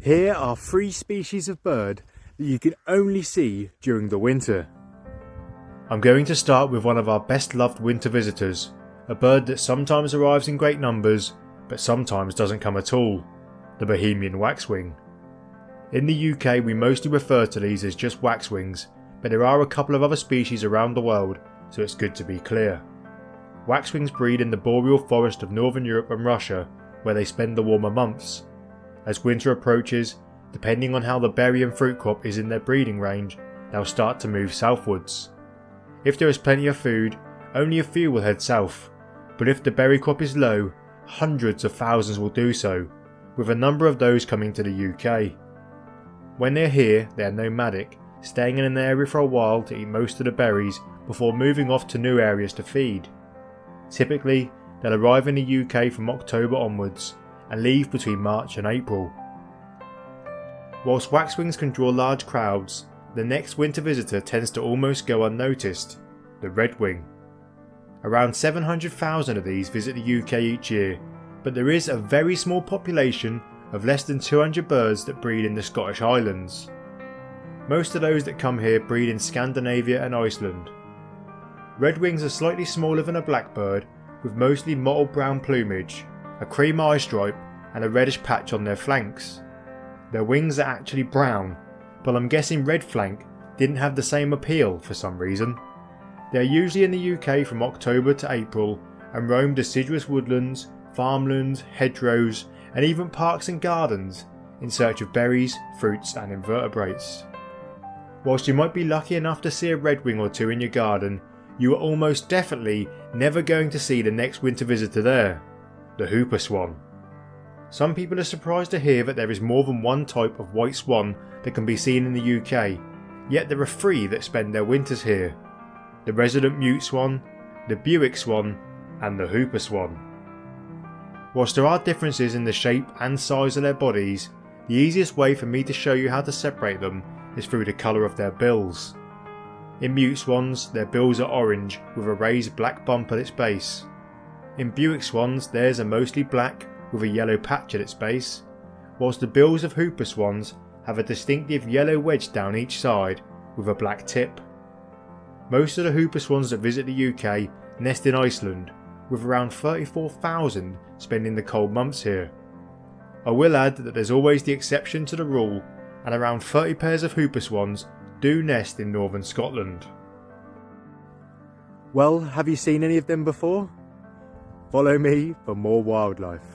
Here are 3 species of bird that you can only see during the winter. I'm going to start with one of our best loved winter visitors, a bird that sometimes arrives in great numbers but sometimes doesn't come at all, the Bohemian waxwing. In the UK we mostly refer to these as just waxwings, but there are a couple of other species around the world, so it's good to be clear. Waxwings breed in the boreal forest of Northern Europe and Russia, where they spend the warmer months. As winter approaches, depending on how the berry and fruit crop is in their breeding range, they'll start to move southwards. If there is plenty of food, only a few will head south, but if the berry crop is low, hundreds of thousands will do so, with a number of those coming to the UK. When they're here, they are nomadic, staying in an area for a while to eat most of the berries before moving off to new areas to feed. Typically, they'll arrive in the UK from October onwards and leave between March and April. Whilst waxwings can draw large crowds, the next winter visitor tends to almost go unnoticed, the redwing. Around 700,000 of these visit the UK each year, but there is a very small population of less than 200 birds that breed in the Scottish Highlands. Most of those that come here breed in Scandinavia and Iceland. Redwings are slightly smaller than a blackbird, with mostly mottled brown plumage, a cream eye stripe and a reddish patch on their flanks. Their wings are actually brown, but I'm guessing red flank didn't have the same appeal for some reason. They are usually in the UK from October to April and roam deciduous woodlands, farmlands, hedgerows and even parks and gardens in search of berries, fruits and invertebrates. Whilst you might be lucky enough to see a redwing or two in your garden, you are almost definitely never going to see the next winter visitor there, the whooper swan. Some people are surprised to hear that there is more than one type of white swan that can be seen in the UK, yet there are 3 that spend their winters here: the resident mute swan, the Bewick swan and the whooper swan. Whilst there are differences in the shape and size of their bodies, the easiest way for me to show you how to separate them is through the colour of their bills. In mute swans, their bills are orange with a raised black bump at its base. In Bewick swans, theirs are mostly black with a yellow patch at its base, whilst the bills of whooper swans have a distinctive yellow wedge down each side with a black tip. Most of the whooper swans that visit the UK nest in Iceland, with around 34,000 spending the cold months here. I will add that there's always the exception to the rule, and around 30 pairs of whooper swans do nest in northern Scotland. Well, have you seen any of them before? Follow me for more wildlife.